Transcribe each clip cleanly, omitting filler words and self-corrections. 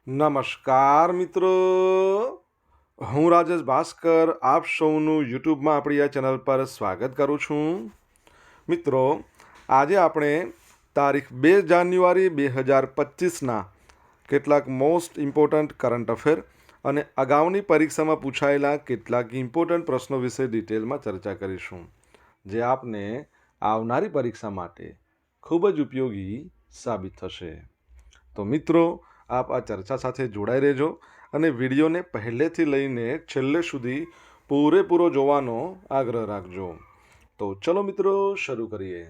નમસ્કાર મિત્રો, હું રાજેશ ભાસ્કર આપ સૌનું યુટ્યુબમાં આપણી આ ચેનલ પર સ્વાગત કરું છું. મિત્રો, આજે આપણે તારીખ 2 જાન્યુઆરી 2025ના કેટલાક મોસ્ટ ઇમ્પોર્ટન્ટ કરંટ અફેર અને અગાઉની પરીક્ષામાં પૂછાયેલા કેટલાક ઇમ્પોર્ટન્ટ પ્રશ્નો વિશે ડિટેલમાં ચર્ચા કરીશું, જે આપને આવનારી પરીક્ષા માટે ખૂબ જ ઉપયોગી સાબિત થશે. તો મિત્રો, આપ આ ચર્ચા સાથે જોડાઈ રહેજો અને વિડીયોને પહેલેથી લઈને છેલ્લે સુધી પૂરેપૂરો જોવાનો આગ્રહ રાખજો. તો ચલો મિત્રો, શરૂ કરીએ.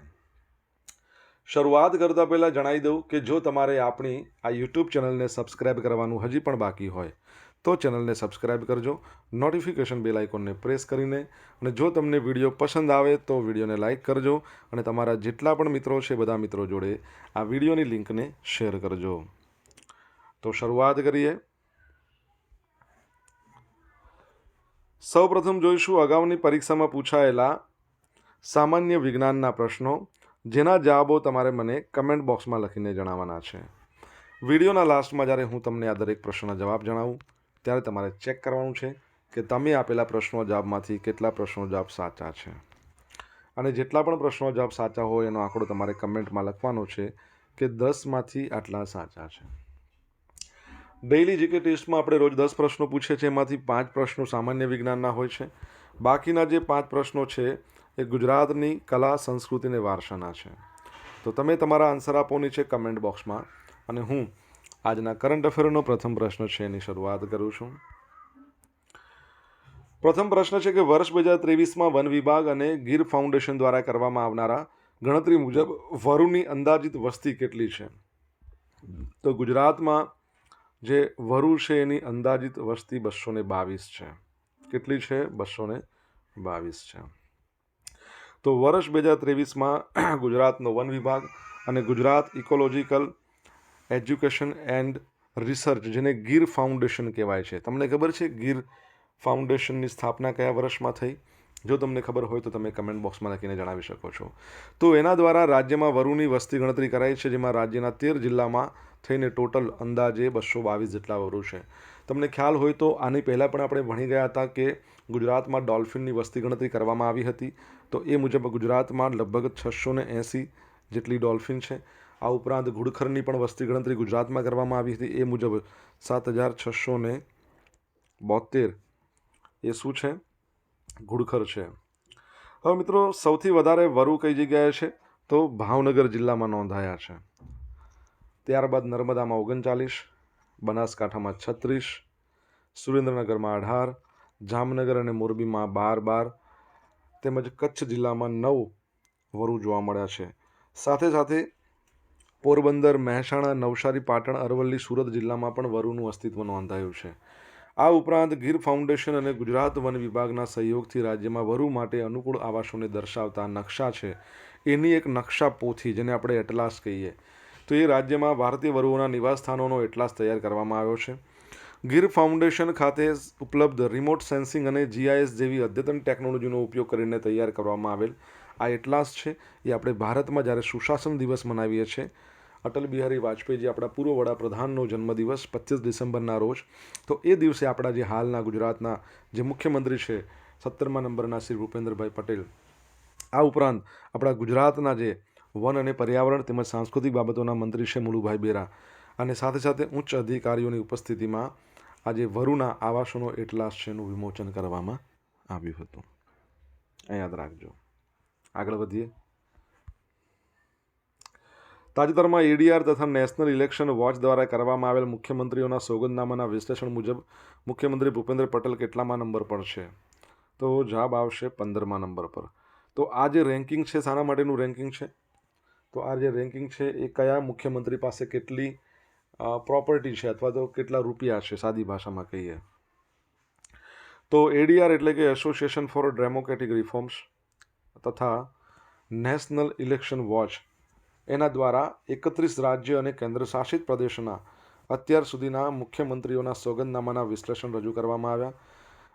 શરૂઆત કરતાં પહેલાં જણાવી દઉં કે જો તમારે આપણી આ યુટ્યુબ ચેનલને સબસ્ક્રાઈબ કરવાનું હજી પણ બાકી હોય તો ચેનલને સબસ્ક્રાઈબ કરજો, નોટિફિકેશન બેલ આઇકોનને પ્રેસ કરીને, અને જો તમને વિડીયો પસંદ આવે તો વિડીયોને લાઇક કરજો અને તમારા જેટલા પણ મિત્રો છે બધા મિત્રો જોડે આ વિડીયોની લિંકને શેર કરજો. તો શરૂઆત કરીએ. સૌપ્રથમ જોઈશું અગાઉની પરીક્ષામાં પૂછાયેલા સામાન્ય વિજ્ઞાનના પ્રશ્નો, જેના જવાબો તમારે મને કમેન્ટ બોક્સમાં લખીને જણાવવાના છે. વિડીયોના લાસ્ટમાં જ્યારે હું તમને આ દરેક પ્રશ્નના જવાબ જણાવું ત્યારે તમારે ચેક કરવાનું છે કે તમે આપેલા પ્રશ્નો જવાબમાંથી કેટલા પ્રશ્નો જવાબ સાચા છે, અને જેટલા પણ પ્રશ્નો જવાબ સાચા હોય એનો આંકડો તમારે કમેન્ટમાં લખવાનો છે કે 10માંથી આટલા સાચા છે. ડેઇલી જીકે ટેસ્ટમાં આપણે રોજ 10 પ્રશ્નો પૂછીએ છીએ, એમાંથી 5 પ્રશ્નો સામાન્ય વિજ્ઞાનના હોય છે. બાકીના જે 5 પ્રશ્નો છે એ ગુજરાતની કલા, સંસ્કૃતિ અને વારસાના છે. તો તમે તમારા આન્સર આપો નીચે કમેન્ટ બોક્સમાં, અને હું આજના કરંટ અફેરનો પ્રથમ પ્રશ્ન છે એની શરૂઆત કરું છું. પ્રથમ પ્રશ્ન છે કે વર્ષ 2023માં વન વિભાગ અને ગીર ફાઉન્ડેશન દ્વારા કરવામાં આવનારા ગણતરી મુજબ વરુની અંદાજિત વસ્તી કેટલી છે? તો ગુજરાતમાં જે વરુ છે એની અંદાજિત વસ્તી 222 છે. કેટલી છે? 222 છે. તો વર્ષ 2023માં ગુજરાતનો વન વિભાગ અને Gujarat ecological education and research, જેને ગીર ફાઉન્ડેશન કહેવાય છે. તમને ખબર છે ગીર ફાઉન્ડેશનની સ્થાપના કયા વર્ષમાં થઈ? જો તમને ખબર હોય તો તમે કમેન્ટ બોક્સમાં લખીને જણાવી શકો છો. તો એના દ્વારા રાજ્યમાં વરુની વસ્તી ગણતરી કરાઈ છે, જેમાં રાજ્યના 13 જિલ્લામાં થઈને ટોટલ અંદાજે 222 જેટલા વરુ છે. તમને ખ્યાલ હોય તો આની પહેલાં પણ આપણે ભણી ગયા હતા કે ગુજરાતમાં ડોલ્ફિનની વસ્તી ગણતરી કરવામાં આવી હતી. તો એ મુજબ ગુજરાતમાં લગભગ 680 જેટલી ડોલ્ફિન છે. આ ઉપરાંત ઘુડખરની પણ વસ્તી ગણતરી ગુજરાતમાં કરવામાં આવી હતી. એ મુજબ 7672 એ શું છે? ઘુડખર છે. હવે મિત્રો, સૌથી વધારે વરુ કઈ જગ્યાએ છે? તો ભાવનગર જિલ્લામાં નોંધાયા છે. ત્યારબાદ નર્મદામાં 39, બનાસકાંઠામાં 36, સુરેન્દ્રનગરમાં 18, જામનગર અને મોરબીમાં 12, તેમજ કચ્છ જિલ્લામાં 9 વરુ જોવા મળ્યા છે. સાથે સાથે પોરબંદર, મહેસાણા, નવસારી, પાટણ, અરવલ્લી, સુરત જિલ્લામાં પણ વરુનું અસ્તિત્વ નોંધાયું છે. આ ઉપરાંત ગીર ફાઉન્ડેશન અને ગુજરાત વન વિભાગના સહયોગથી રાજ્યમાં વરુ માટે અનુકૂળ આવાસોને દર્શાવતા નકશા છે, એની એક નકશા પોથી, જેને આપણે એટલાસ કહીએ, તો એ રાજ્યમાં ભારતીય વરુઓના નિવાસસ્થાનોનો એટલાસ તૈયાર કરવામાં આવ્યો છે. ગીર ફાઉન્ડેશન ખાતે ઉપલબ્ધ રિમોટ સેન્સિંગ અને GIS જેવી અદ્યતન ટેકનોલોજીનો ઉપયોગ કરીને તૈયાર કરવામાં આવેલ આ એટલાસ છે એ આપણે ભારતમાં જ્યારે સુશાસન દિવસ મનાવીએ છીએ, અટલ બિહારી વાજપેયીજી આપણા પૂર્વ વડાપ્રધાનનો જન્મદિવસ 25 ડિસેમ્બરના રોજ, તો એ દિવસે આપણા જે હાલના ગુજરાતના જે મુખ્યમંત્રી છે 17મા નંબરના શ્રી ભૂપેન્દ્રભાઈ પટેલ, આ ઉપરાંત આપણા ગુજરાતના જે વન અને પર્યાવરણ તેમજ સાંસ્કૃતિક બાબતોના મંત્રી છે મુળુભાઈ બેરા, અને સાથે સાથે ઉચ્ચ અધિકારીઓની ઉપસ્થિતિમાં આજે વરુના આવાસોનો એટલાસ છે એનું વિમોચન કરવામાં આવ્યું હતું. યાદ રાખજો. આગળ વધીએ. તાજેતરમાં ADR તથા નેશનલ ઇલેક્શન વોચ દ્વારા કરવામાં આવેલ મુખ્યમંત્રીઓના સોગંદનામાના વિશ્લેષણ મુજબ મુખ્યમંત્રી ભૂપેન્દ્ર પટેલ કેટલામા નંબર પર છે? તો જવાબ આવશે 15મા નંબર પર. તો આ જે રેન્કિંગ છે, શાના માટેનું રેન્કિંગ છે? તો આ જે રેન્કિંગ છે એ કયા મુખ્યમંત્રી પાસે કેટલી પ્રોપર્ટી છે અથવા તો કેટલા રૂપિયા છે, સાદી ભાષામાં કહીએ તો. ADR એટલે કે એસોસિએશન ફોર ડેમોક્રેટિક રિફોર્મ્સ તથા નેશનલ ઇલેક્શન વોચ, એના દ્વારા 31 રાજ્ય અને કેન્દ્રશાસિત પ્રદેશોના અત્યાર સુધીના મુખ્યમંત્રીઓના સોગંદનામાના વિશ્લેષણ રજૂ કરવામાં આવ્યા,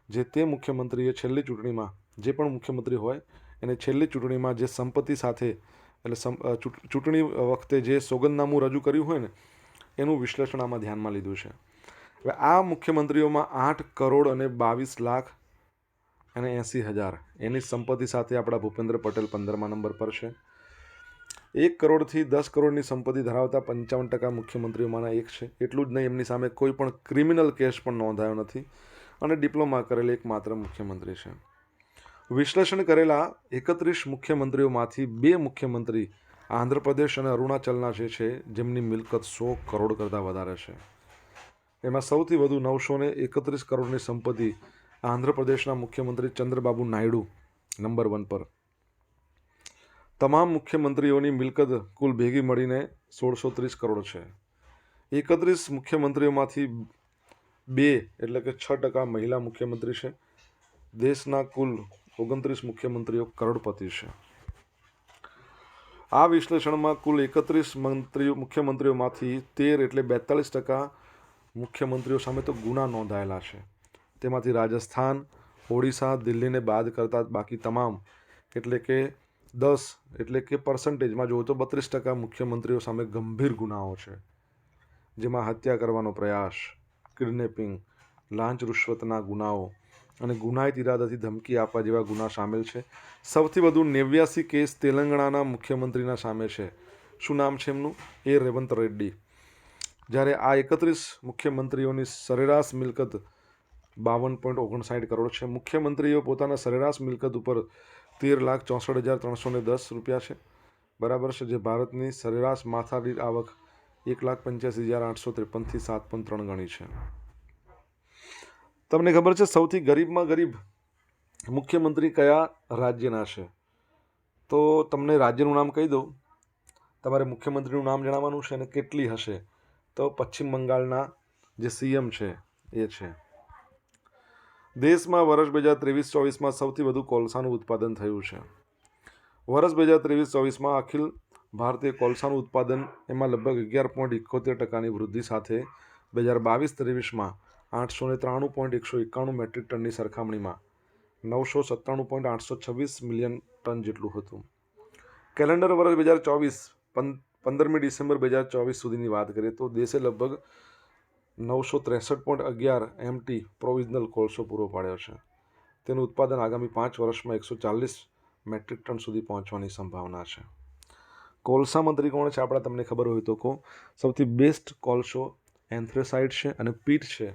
જે તે મુખ્યમંત્રીએ છેલ્લી ચૂંટણીમાં, જે પણ મુખ્યમંત્રી હોય એને છેલ્લી ચૂંટણીમાં જે સંપત્તિ સાથે, એટલે ચૂંટણી વખતે જે સોગંદનામું રજૂ કર્યું હોય ને એનું વિશ્લેષણ આમાં ધ્યાનમાં લીધું છે. હવે આ મુખ્યમંત્રીઓમાં 8,82,80,000 એની સંપત્તિ સાથે આપણા ભૂપેન્દ્ર પટેલ 15મા નંબર પર છે. 1 કરોડથી 10 કરોડની સંપત્તિ ધરાવતા 55% મુખ્યમંત્રીઓમાંના એક છે. એટલું જ નહીં, એમની સામે કોઈ પણ ક્રિમિનલ કેસ પણ નોંધાયો નથી અને ડિપ્લોમા કરેલ એકમાત્ર મુખ્યમંત્રી છે. વિશ્લેષણ કરેલા 31 મુખ્યમંત્રીઓમાંથી 2 મુખ્યમંત્રી આંધ્રપ્રદેશ અને અરુણાચલના જે છે, જેમની મિલકત 100 કરોડ કરતાં વધારે છે. એમાં સૌથી વધુ 931 કરોડની સંપત્તિ આંધ્રપ્રદેશના મુખ્યમંત્રી ચંદ્રબાબુ નાયડુ નંબર 1 પર. તમામ મુખ્યમંત્રીઓની મિલકત કુલ ભેગી મળીને 1630 કરોડ છે. 31 મુખ્યમંત્રીઓમાંથી 2 એટલે કે 6% મહિલા મુખ્યમંત્રી છે. દેશના કુલ 29 મુખ્યમંત્રીઓ કરોડપતિ છે. આ વિશ્લેષણમાં કુલ 31 મુખ્યમંત્રીઓમાંથી 13 એટલે 42% મુખ્યમંત્રીઓ સામે તો ગુના નોંધાયેલા છે. તેમાંથી રાજસ્થાન, ઓડિશા, દિલ્હીને બાદ કરતા બાકી તમામ એટલે કે 10 એટલે કે પર્સન્ટેજમાં જોવો તો 32% મુખ્યમંત્રીઓ સામે ગંભીર ગુનાઓ છે, જેમાં હત્યા કરવાનો પ્રયાસ, કિડનેપિંગ, લાંચ રૂશ્વતના ગુનાઓ અને ગુનાહિત ઇરાદાથી ધમકી આપવા જેવા ગુના સામેલ છે. સૌથી વધુ 89 કેસ તેલંગાણાના મુખ્યમંત્રીના સામે છે. શું નામ છે એમનું? એ રેવંત રેડ્ડી. જ્યારે આ 31 મુખ્યમંત્રીઓની સરેરાશ મિલકત 52.59 કરોડ છે. મુખ્યમંત્રીઓ પોતાના સરેરાશ મિલકત ઉપર 13,64,310 રૂપિયા છે, બરાબર છે, જે ભારતની સરેરાશ માથાદીઠ આવક 1,85,853 થી 7.3 ગણી છે. તમને ખબર છે સૌથી ગરીબમાં ગરીબ મુખ્યમંત્રી કયા રાજ્યના છે? તો તમને રાજ્યનું નામ કહી દઉં, તમારે મુખ્યમંત્રીનું નામ જણાવવાનું છે અને કેટલી હશે. તો પશ્ચિમ બંગાળના જે સીએમ છે એ છે. દેશમાં વર્ષ 2023-24માં સૌથી વધુ કોલસાનું ઉત્પાદન થયું છે. વર્ષ 2023-24માં અખિલ ભારતીય કોલસાનું ઉત્પાદન એમાં લગભગ 11.71%ની વૃદ્ધિ સાથે 2022-23માં 893.191 મેટ્રિક ટનની સરખામણીમાં 997.826 મિલિયન ટન જેટલું હતું. કેલેન્ડર વર્ષ 2024 15મી ડિસેમ્બર 2024 સુધીની વાત કરીએ તો દેશે લગભગ 963.11 MT પ્રોવિઝનલ કોલસો પૂરો પાડ્યો છે. તેનું ઉત્પાદન આગામી 5 વર્ષમાં 140 મેટ્રિક ટન સુધી પહોંચવાની સંભાવના છે. કોલસા મંત્રી કોણ છે આપણા તમને ખબર હોય તો કહો. સૌથી બેસ્ટ કોલસો એન્થ્રેસાઇટ છે અને પીટ છે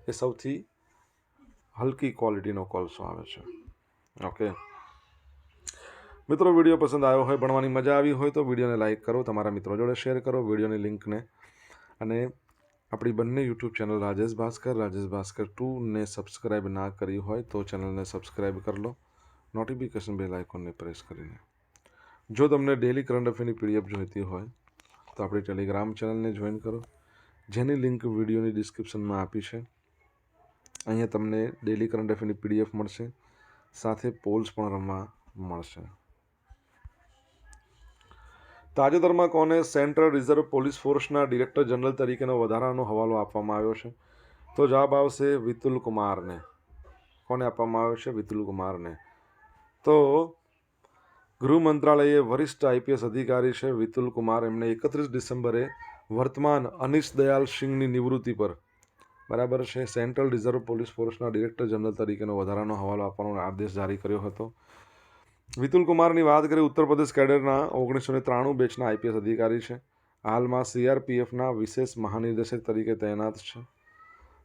એ સૌથી હલકી ક્વોલિટીનો કોલસો આવે છે. ઓકે મિત્રો, વિડીયો પસંદ આવ્યો હોય, ભણવાની મજા આવી હોય તો વિડીયોને લાઇક કરો, તમારા મિત્રો જોડે શેર કરો વિડીયોની લિંકને, અને આપણી બંને યુટ્યુબ ચેનલ રાજેશ ભાસ્કર 2ને સબસ્ક્રાઈબ ના કરી હોય તો ચેનલને સબસ્ક્રાઈબ કરી લો, નોટિફિકેશન બેલ આઇકોનને પ્રેસ કરીને. જો તમને ડેલી કરંટ અફેરની પીડીએફ જોઈતી હોય તો આપણી ટેલિગ્રામ ચેનલને જોઈન કરો, જેની લિંક વિડીયોની ડિસ્ક્રિપ્શનમાં આપી છે. અહીંયા તમને ડેલી કરંટ અફેરની પીડીએફ મળશે, સાથે પોલ્સ પણ રમવા મળશે. તાજેતરમાં કોને સેન્ટ્રલ રિઝર્વ પોલીસ ફોર્સના ડિરેક્ટર જનરલ તરીકેનો વધારાનો હવાલો આપવામાં આવ્યો છે? તો જવાબ આવશે વિતુલ કુમારને. કોને આપવામાં આવ્યો છે? વિતુલ કુમારને. તો ગૃહ મંત્રાલયે વરિષ્ઠ આઈપીએસ અધિકારી છે વિતુલ કુમાર, એમને 31 ડિસેમ્બરે વર્તમાન અનિશ દયાલ સિંહની નિવૃત્તિ પર, બરાબર છે, સેન્ટ્રલ રિઝર્વ પોલીસ ફોર્સના ડિરેક્ટર જનરલ તરીકેનો વધારાનો હવાલો આપવાનો આદેશ જારી કર્યો હતો. વિતુલ કુમારની વાત કરીએ, ઉત્તર પ્રદેશ કેડરના 1993 બેચના આઈપીએસ અધિકારી છે. હાલમાં સીઆરપીએફના વિશેષ મહાનિર્દેશક તરીકે તૈનાત છે.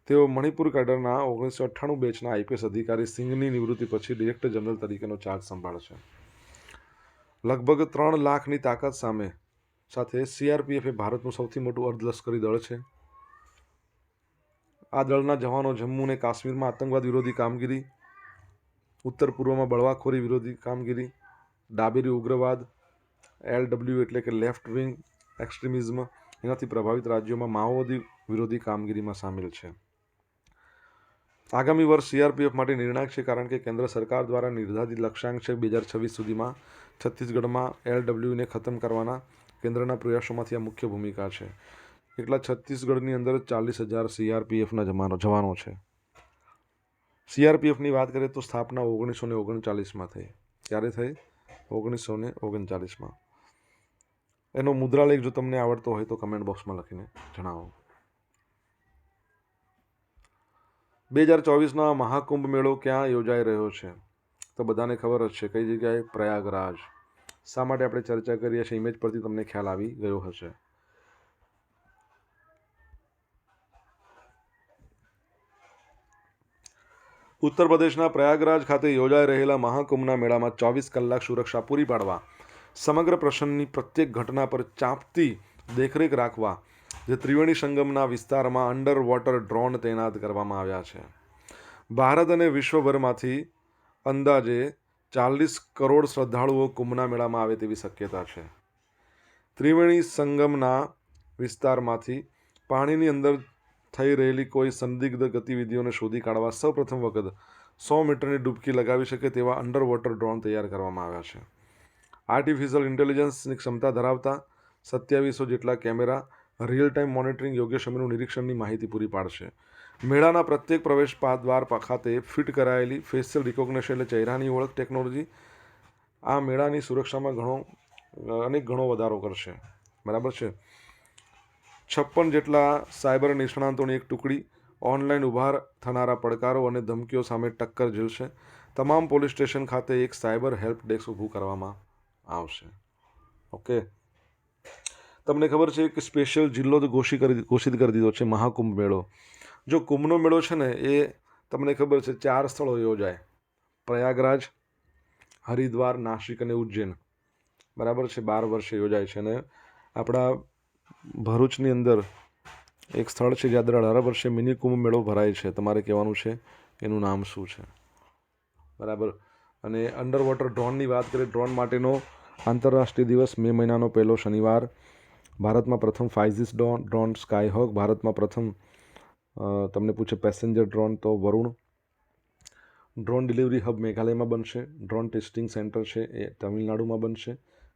તેઓ મણિપુર કેડરના 1998 બેચના આઈપીએસ અધિકારી સિંઘની નિવૃત્તિ પછી ડિરેક્ટર જનરલ તરીકેનો ચાર્જ સંભાળશે. લગભગ 3 લાખની તાકાત સાથે સીઆરપીએફ એ ભારતનું સૌથી મોટું અર્ધલશ્કરી દળ છે. આ દળના જવાનો જમ્મુ અને કાશ્મીરમાં આતંકવાદ વિરોધી કામગીરી, ઉત્તર પૂર્વમાં બળવાખોરી વિરોધી કામગીરી, ડાબેરી ઉગ્રવાદ, LW એટલે કે લેફ્ટ વિંગ એક્સ્ટ્રીમિઝમ, એનાથી પ્રભાવિત રાજ્યોમાં માઓવાદી વિરોધી કામગીરીમાં સામેલ છે. આગામી વર્ષ સીઆરપીએફ માટે નિર્ણાયક છે, કારણ કે કેન્દ્ર સરકાર દ્વારા નિર્ધારિત લક્ષ્યાંક છે 2026 સુધીમાં છત્તીસગઢમાં LWને ખતમ કરવાના કેન્દ્રના પ્રયાસોમાંથી આ મુખ્ય ભૂમિકા છે. એટલા છત્તીસગઢની અંદર 40,000 સીઆરપીએફના જવાનો છે. સીઆરપીએફની વાત કરીએ તો સ્થાપના 1939માં થઈ. ક્યારે થઈ? 1939માં. એનો મુદ્રાલેખ જો તમને આવડતો હોય તો કમેન્ટ બોક્સમાં લખીને જણાવો. 2024 મહાકુંભ મેળો ક્યાં યોજાઈ રહ્યો છે? તો બધાને ખબર જ છે કઈ જગ્યાએ, પ્રયાગરાજ. શા માટે આપણે ચર્ચા કરીએ છીએ ઇમેજ પરથી તમને ખ્યાલ આવી ગયો હશે. ઉત્તર પ્રદેશના પ્રયાગરાજ ખાતે યોજાઈ રહેલા મહાકુંભના મેળામાં 24 કલાક સુરક્ષા પૂરી પાડવા, સમગ્ર પ્રસંગની પ્રત્યેક ઘટના પર ચાંપતી દેખરેખ રાખવા જે ત્રિવેણી સંગમના વિસ્તારમાં અંડર વોટર ડ્રોન તૈનાત કરવામાં આવ્યા છે. ભારત અને વિશ્વભરમાંથી અંદાજે 40 કરોડ શ્રદ્ધાળુઓ કુંભના મેળામાં આવે તેવી શક્યતા છે. ત્રિવેણી સંગમના વિસ્તારમાંથી પાણીની અંદર થઈ રહેલી કોઈ સંદિગ્ધ ગતિવિધિઓને શોધી કાઢવા સૌપ્રથમ વખત 100 મીટરની ડૂબકી લગાવી શકે તેવા અંડર વોટર ડ્રોન તૈયાર કરવામાં આવ્યા છે. આર્ટિફિશિયલ ઇન્ટેલિજન્સની ક્ષમતા ધરાવતા 2700 જેટલા કેમેરા રિયલ ટાઈમ મોનિટરિંગ, યોગ્ય સમયનું નિરીક્ષણની માહિતી પૂરી પાડશે. મેળાના પ્રત્યેક પ્રવેશ દ્વાર ખાતે ફિટ કરાયેલી ફેશિયલ રિકોગ્નિશન એટલે ચહેરાની ઓળખ ટેકનોલોજી આ મેળાની સુરક્ષામાં ઘણો વધારો કરશે. બરાબર છે. 56 જેટલા સાયબર નિષ્ણાતોની એક ટુકડી ઓનલાઈન ઊભા થનારા પડકારો અને ધમકીઓ સામે ટક્કર ઝીલશે. તમામ પોલીસ સ્ટેશન ખાતે એક સાયબર હેલ્પ ડેસ્ક ઊભું કરવામાં આવશે. ઓકે, તમને ખબર છે કે સ્પેશિયલ જિલ્લો તો ઘોષિત કરી દીધો છે મહાકુંભ મેળો. જો કુંભનો મેળો છે ને એ તમને ખબર છે 4 સ્થળો યોજાય: પ્રયાગરાજ, હરિદ્વાર, નાસિક અને ઉજ્જૈન. બરાબર છે, 12 વર્ષે યોજાય છે. અને આપણા ભરૂચની અંદર એક સ્થળ છે જ્યાં દર 18 વર્ષે મિની કુંભ મેળો ભરાય છે. તમારે કહેવાનું છે એનું નામ શું છે. બરાબર. અને અંડર વોટર ડ્રોનની વાત કરીએ, ડ્રોન માટેનો આંતરરાષ્ટ્રીય દિવસ મે મહિનાનો પહેલો શનિવાર. ભારતમાં પ્રથમ 5G ડ્રોન સ્કાયહોક. ભારતમાં પ્રથમ તમને પૂછે પેસેન્જર ડ્રોન તો વરુણ. ડ્રોન ડિલિવરી હબ મેઘાલયમાં બનશે. ડ્રોન ટેસ્ટિંગ સેન્ટર છે એ તમિલનાડુમાં બનશે.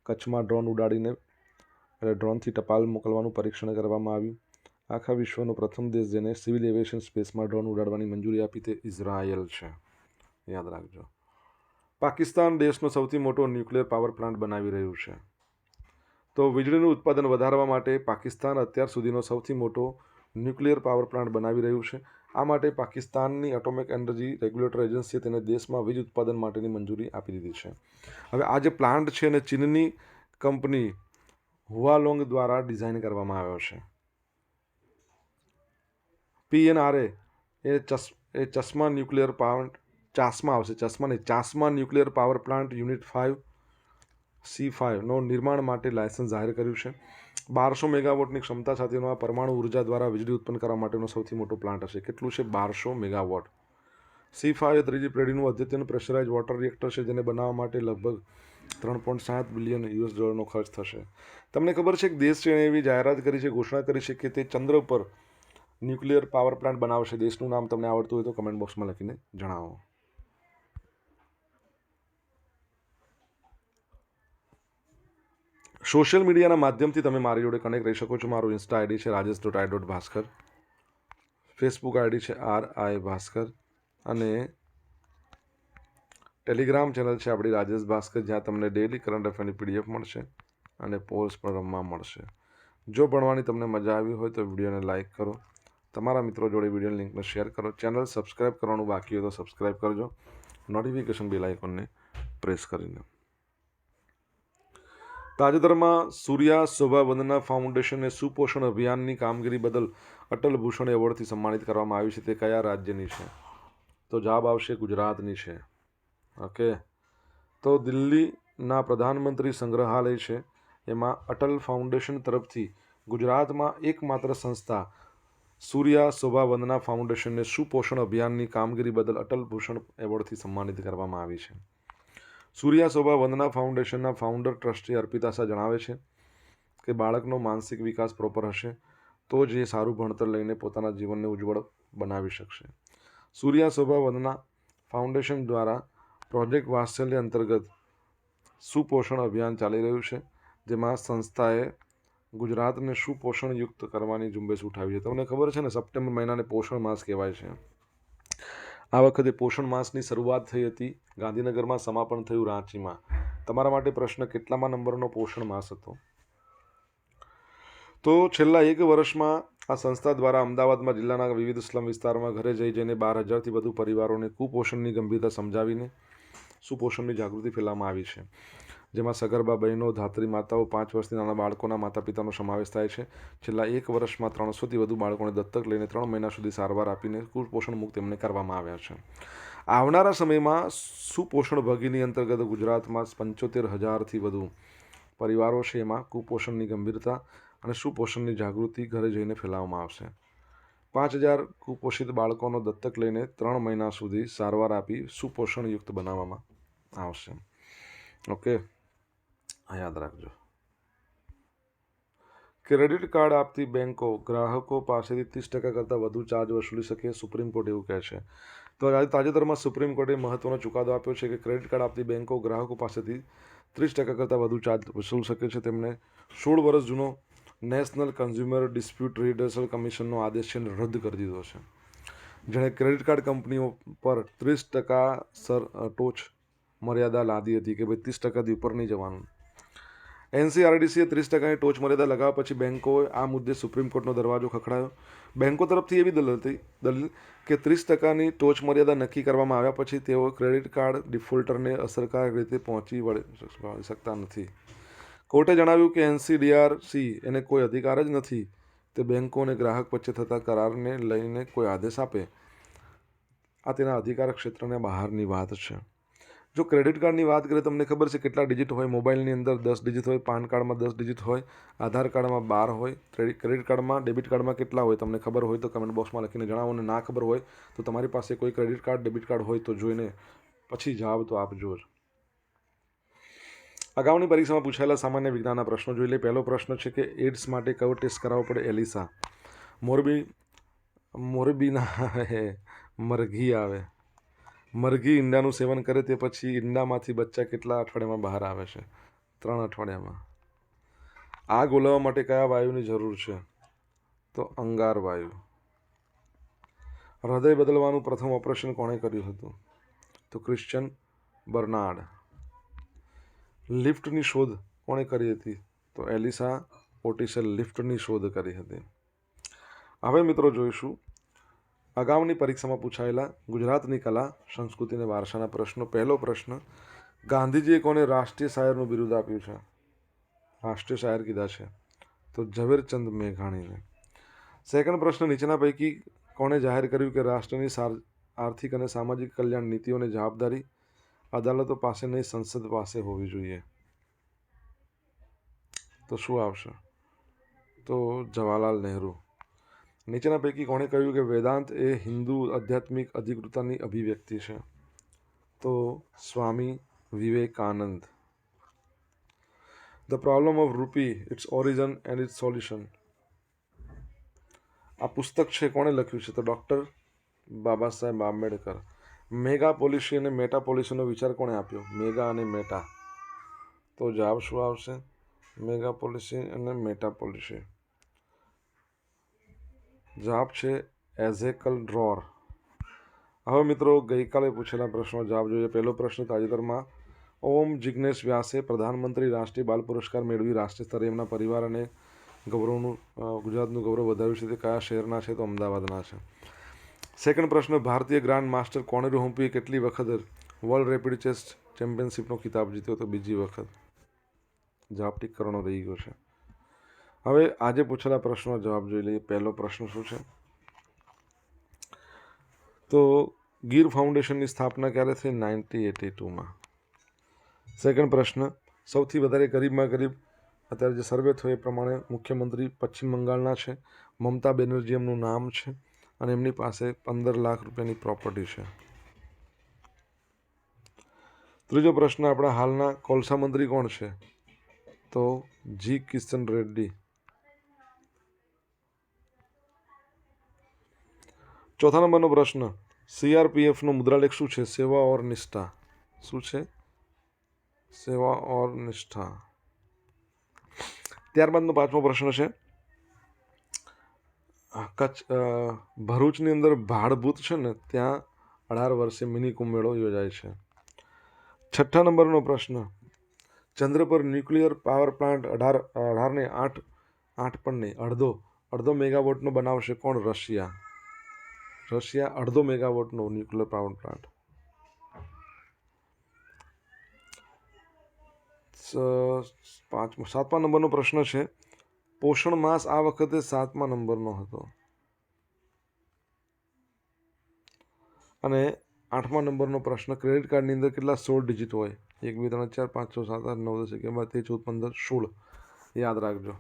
કચ્છમાં ડ્રોન ઉડાડીને ડ્રોનથી ટપાલ મોકલવાનું પરીક્ષણ કરવામાં આવ્યું. આખા વિશ્વનો પ્રથમ દેશ જેને સિવિલ એવિએશન સ્પેસમાં ડ્રોન ઉડાડવાની મંજૂરી આપી તે ઇઝરાયલ છે. યાદ રાખજો. પાકિસ્તાન દેશનો સૌથી મોટો ન્યુક્લિયર પાવર પ્લાન્ટ બનાવી રહ્યું છે. તો વીજળીનું ઉત્પાદન વધારવા માટે પાકિસ્તાન અત્યાર સુધીનો સૌથી મોટો ન્યુક્લિયર પાવર પ્લાન્ટ બનાવી રહ્યું છે. આ માટે પાકિસ્તાનની એટોમિક એનર્જી રેગ્યુલેટર એજન્સીએ તેને દેશમાં વીજ ઉત્પાદન માટેની મંજૂરી આપી દીધી છે. હવે આ જે પ્લાન્ટ છે એને ચીનની કંપની હુઆલોંગ દ્વારા ડિઝાઇન કરવામાં આવ્યો છે. PNRA એ Chashma nuclear nuclear power plant unit 5 C5નો નિર્માણ માટે લાયસન્સ જાહેર કર્યું છે. 1200 મેગાવોટની ક્ષમતા સાથેનો આ પરમાણુ ઉર્જા દ્વારા વીજળી ઉત્પન્ન કરવા માટેનો સૌથી મોટો પ્લાન્ટ હશે. કેટલું છે? 1200 મેગાવોટ. C5 એ ત્રીજી પેઢીનું અદ્યતન પ્રેશરાઇઝ વોટર રિએક્ટર છે જેને બનાવવા માટે લગભગ $3.7 બિલિયન ખર્ચ થશે. તમને ખબર છે કે દેશ છે એવી જાહેરાત કરી છે, ઘોષણા કરી છે કે તે ચંદ્ર પર ન્યુક્લિયર પાવર પ્લાન્ટ બનાવશે. દેશનું નામ તમને આવડતું હોય તો કમેન્ટ બોક્સમાં લખીને જણાવો. સોશિયલ મીડિયાના માધ્યમથી તમે મારી જોડે કનેક્ટ રહી શકો છો. મારું ઇન્સ્ટા આઈડી છે rajesh.i.bhaskar, ફેસબુક આઈડી છે RI ભાસ્કર અને ટેલિગ્રામ ચેનલ છે આપણી રાજેશ ભાસ્કર, જ્યાં તમને ડેલી કરંટ અફેરની PDF મળશે અને પોલ્સ પણ રમવા મળશે. જો ભણવાની તમને મજા આવી હોય તો વિડીયોને લાઇક કરો, તમારા મિત્રો જોડે વિડીયો લિંકને શેર કરો. ચેનલ સબસ્ક્રાઈબ કરવાનું બાકી હોય તો સબસ્ક્રાઈબ કરજો, નોટિફિકેશન બેલ આઇકોનને પ્રેસ કરીને. તાજેતરમાં સૂર્યા શોભા વંદના ફાઉન્ડેશનને સુપોષણ અભિયાનની કામગીરી બદલ અટલ ભૂષણ એવોર્ડથી સન્માનિત કરવામાં આવ્યું છે. તે કયા રાજ્યની છે? તો જવાબ આવશે ગુજરાતની છે. ઓકે, તો દિલ્હીના પ્રધાનમંત્રી સંગ્રહાલય છે એમાં અટલ ફાઉન્ડેશન તરફથી ગુજરાતમાં એકમાત્ર સંસ્થા સૂર્યા શોભા વંદના ફાઉન્ડેશનને સુપોષણ અભિયાનની કામગીરી બદલ અટલ ભૂષણ એવોર્ડથી સન્માનિત કરવામાં આવી છે. સૂર્યા શોભા વંદના ફાઉન્ડેશનના ફાઉન્ડર ટ્રસ્ટી અર્પિતા શાહ જણાવે છે કે બાળકનો માનસિક વિકાસ પ્રોપર હશે તો જ એ સારું ભણતર લઈને પોતાના જીવનને ઉજ્જવળ બનાવી શકશે. સૂર્યા શોભા વંદના ફાઉન્ડેશન દ્વારા પ્રોજેક્ટ વાત્સલ્ય અંતર્ગત સુપોષણ અભિયાન ચાલી રહ્યું છે, જેમાં સંસ્થાએ ગુજરાતને સુપોષણયુક્ત કરવાની ઝુંબેશ ઉઠાવી છે. તમને ખબર છે ને, સપ્ટેમ્બર મહિનાને પોષણ માસ કહેવાય છે. આ વખતે પોષણ માસની શરૂઆત થઈ હતી ગાંધીનગરમાં, સમાપન થયું રાંચીમાં. તમારા માટે પ્રશ્ન: કેટલામા નંબરનો પોષણ માસ હતો? તો છેલ્લા 1 વર્ષમાં આ સંસ્થા દ્વારા અમદાવાદમાં જિલ્લાના વિવિધ સ્લમ વિસ્તારમાં ઘરે જઈને 12,000થી વધુ પરિવારોને કુપોષણની ગંભીરતા સમજાવીને સુપોષણની જાગૃતિ ફેલાવવામાં આવી છે, જેમાં સગર્ભા બહેનો, ધાત્રી માતાઓ, 5 વર્ષથી નાના બાળકોના માતા પિતાનો સમાવેશ થાય છે. છેલ્લા 1 વર્ષમાં 300થી વધુ બાળકોને દત્તક લઈને 3 મહિના સુધી સારવાર આપીને કુપોષણ મુક્ત તેમને કરવામાં આવ્યા છે. આવનારા સમયમાં સુપોષણ ભગીની અંતર્ગત ગુજરાતમાં 75,000થી વધુ પરિવારો છે, એમાં કુપોષણની ગંભીરતા અને સુપોષણની જાગૃતિ ઘરે જઈને ફેલાવવામાં આવશે. 5,000 કુપોષિત બાળકોનો દત્તક લઈને 3 મહિના સુધી સારવાર આપી સુપોષણયુક્ત બનાવવામાં આવશે. ઓકે, આ યાદ રાખજો. ક્રેડિટ કાર્ડ આપતી બેંકો ગ્રાહકો પાસેથી 30% કરતાં વધુ ચાર્જ વસૂલી શકે, સુપ્રીમ કોર્ટ એવું કહે છે. તો તાજેતરમાં સુપ્રીમ કોર્ટે મહત્વનો ચુકાદો આપ્યો છે કે ક્રેડિટ કાર્ડ આપતી બેંકો ગ્રાહકો પાસેથી 30% કરતાં વધુ ચાર્જ વસૂલ શકે છે. તેમણે 16 વર્ષ જૂનો નેશનલ કન્ઝ્યુમર ડિસ્પ્યુટ રિડર્સલ કમિશનનો આદેશ છે રદ કરી દીધો છે, જેણે ક્રેડિટ કાર્ડ કંપનીઓ પર 30% ટોચ મર્યાદા લાદી હતી કે ભાઈ 30%થી ઉપર નહીં જવાનું. NCRDCએ 30%ની ટોચ મર્યાદા લગાવ્યા પછી બેંકોએ આ મુદ્દે સુપ્રીમ કોર્ટનો દરવાજો ખખડાયો. બેંકો તરફથી એવી દલીલ કે 30%ની ટોચ મર્યાદા નક્કી કરવામાં આવ્યા પછી તેઓ ક્રેડિટ કાર્ડ ડિફોલ્ટરને અસરકારક રીતે પહોંચી વળી શકતા નથી. કોર્ટે જણાવ્યું કે NCDRC એને કોઈ અધિકાર જ નથી તે બેંકો અને ગ્રાહક વચ્ચે થતા કરારને લઈને કોઈ આદેશ આપે. આ તેના અધિકાર ક્ષેત્રને બહારની વાત છે. જો ક્રેડિટ કાર્ડની વાત કરીએ, તમને ખબર છે કેટલા ડિજિટ હોય? મોબાઈલની અંદર 10 ડિજિટ હોય, પાન કાર્ડમાં 10 ડિજિટ હોય, આધાર કાર્ડમાં 12 હોય, ક્રેડિટ કાર્ડમાં, ડેબિટ કાર્ડમાં કેટલા હોય? તમને ખબર હોય તો કમેન્ટ બોક્સમાં લખીને જણાવો, અને ના ખબર હોય તો તમારી પાસે કોઈ ક્રેડિટ કાર્ડ, ડેબિટ કાર્ડ હોય તો જોઈને પછી જવાબ તો આપજો. અગાઉની પરીક્ષામાં પૂછાયેલા સામાન્ય વિજ્ઞાનના પ્રશ્નો જોઈ લે. પહેલો પ્રશ્ન છે કે એડ્સ માટે કયો ટેસ્ટ કરાવવો પડે? એલિસા. મોરબીના મરઘી આવે. મરઘી ઈંડાનું સેવન કરે તે પછી ઈંડામાંથી બચ્ચા કેટલા અઠવાડિયામાં બહાર આવે છે? 3 અઠવાડિયામાં. આગ ઓલવવા માટે કયા વાયુની જરૂર છે? તો અંગાર વાયુ. હૃદય બદલવાનું પ્રથમ ઓપરેશન કોણે કર્યું હતું? તો ક્રિશ્ચિયન બર્નાર્ડ. લિફ્ટની શોધ કોણે કરી હતી? તો એલિસા ઓટિસે લિફ્ટની શોધ કરી હતી. હવે મિત્રો જોઈશું અગાઉની પરીક્ષામાં પૂછાયેલા ગુજરાતની કલા, સંસ્કૃતિ અને વારસાના પ્રશ્નો. પહેલો પ્રશ્ન, ગાંધીજીએ કોને રાષ્ટ્રીય શાયરનું બિરુદ આપ્યું છે? રાષ્ટ્રીય શાયર કીધા છે તો ઝવેરચંદ મેઘાણીને. સેકન્ડ પ્રશ્ન, નીચેના પૈકી કોણે જાહેર કર્યું કે રાષ્ટ્રની આર્થિક અને સામાજિક કલ્યાણ નીતિઓની જવાબદારી અદાલતો પાસે નહીં, સંસદ પાસે હોવી જોઈએ? તો શું આવશે? તો જવાહરલાલ નહેરુ. નીચેના પૈકી કોણે કહ્યું કે વેદાંત એ હિન્દુ આધ્યાત્મિક અધિકૃતતાની અભિવ્યક્તિ છે? તો Swami Vivekananda. The problem of rupee, its origin and its solution. આ પુસ્તક છે કોણે લખ્યું છે? તો doctor Baba Saheb Ambedkar. Mega policy અને મેટા પોલિસીનો વિચાર કોણે આપ્યો? મેગા અને મેટા. તો જવાબ શું આવશે? મેગા પોલિસી અને મેટા પોલિસી. જવાબ છે એઝેકલ ડ્રોર. હવે મિત્રો ગઈકાલે પૂછેલા પ્રશ્નો જવાબ જોઈએ. પહેલો પ્રશ્ન, તાજેતરમાં ઓમ જિજ્ઞેશ વ્યાસે પ્રધાનમંત્રી રાષ્ટ્રીય બાલ પુરસ્કાર મેળવી રાષ્ટ્રીય સ્તરે એમના પરિવાર અને ગૌરવનું ગુજરાતનું ગૌરવ વધાર્યું છે. તે કયા શહેરના છે? તો અમદાવાદના છે. સેકન્ડ પ્રશ્ન, ભારતીય ગ્રાન્ડ માસ્ટર કોનેરુ હમ્પીએ કેટલી વખત વર્લ્ડ રેપિડ ચેસ ચેમ્પિયનશિપનો ખિતાબ જીત્યો? તો બીજી વખત. જવાબ ટીક કરવાનો રહી ગયો છે. હવે આજે પૂછેલા પ્રશ્નનો જવાબ જોઈ લઈએ. પહેલો પ્રશ્ન શું છે? તો ગીર ફાઉન્ડેશનની સ્થાપના ક્યારે થઈ? 1982માં. સેકન્ડ પ્રશ્ન, સૌથી વધારે ગરીબમાં ગરીબ અત્યારે જે સર્વે થયો એ પ્રમાણે મુખ્યમંત્રી પશ્ચિમ બંગાળના છે, મમતા બેનર્જી એમનું નામ છે, અને એમની પાસે 15 લાખ રૂપિયાની પ્રોપર્ટી છે. ત્રીજો પ્રશ્ન, આપણા હાલના કોલસા મંત્રી કોણ છે? તો જી કિશન રેડ્ડી. ચોથા નંબરનો પ્રશ્ન, CRPFનો મુદ્રાલેખ શું છે? સેવા ઓર નિષ્ઠા. શું છે? સેવા ઓર નિષ્ઠા. ત્યારબાદનો પાંચમો પ્રશ્ન છે, ભરૂચની અંદર ભાડભૂત છે ને ત્યાં 18 વર્ષે મિની કુંભ મેળો યોજાય છે. છઠ્ઠા નંબરનો પ્રશ્ન, ચંદ્ર પર ન્યુક્લિયર પાવર પ્લાન્ટ 18 ને 8 8 પણ નહીં, અડધો મેગાવોટનો બનાવશે કોણ? રશિયા અડધો મેગાવોટનો ન્યુક્લિયર પાવર પ્લાન્ટ. 7મા નંબરનો પ્રશ્ન છે, પોષણ માસ આ વખતે 7મા નંબરનો હતો. અને 8મા નંબરનો પ્રશ્ન, ક્રેડિટ કાર્ડની અંદર કેટલા 16 ડિજિટ હોય? 1 2 3 4 5 6 7 8 9 10 11 12 13 14 15 16. યાદ રાખજો.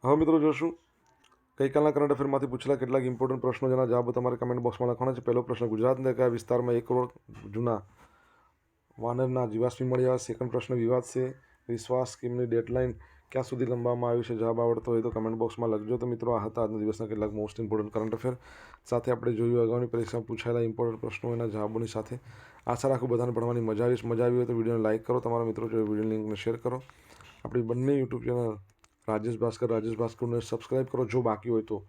હવે મિત્રો જોશું ગઈકાલના કરંટ અફેરમાંથી પૂછેલા કેટલાક ઇમ્પોર્ટન્ટ પ્રશ્નો, જેના જવાબો તમારે કમેન્ટ બોક્સમાં લખવાના છે. પહેલો પ્રશ્ન, ગુજરાતના કયા વિસ્તારમાં 1 કરોડ જૂના વાનરના જીવાશ્મી મળ્યા? સેકન્ડ પ્રશ્ન, વિવાદ છે વિશ્વાસ સ્કીમની ડેડલાઇન ક્યાં સુધી લંબાવવામાં આવ્યું છે? જવાબ આવડતો હોય તો કમેન્ટ બોક્સમાં લખજો. તો મિત્રો, આ હતા આજના દિવસના કેટલાક મોસ્ટ ઇમ્પોર્ટન્ટ કરંટ અફેર. સાથે આપણે જોયું અગાઉની પરીક્ષામાં પૂછાયેલા ઇમ્પોર્ટન્ટ પ્રશ્નો એના જવાબોની સાથે. આશા રાખું બધાને ભણવાની મજા આવી હોય તો વિડીયોને લાઇક કરો, તમારા મિત્રો જોડે વિડીયો લિંકને શેર કરો. આપણી બંને યુટ્યુબ ચેનલ રાજેશ ભાસ્કરને સબસ્ક્રાઈબ કરો જો બાકી હોય તો.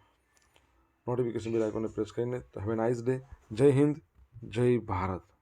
નોટિફિકેશન બેલ આઇકોનને પ્રેસ કરીને. Have a nice day. જય હિન્દ, જય ભારત.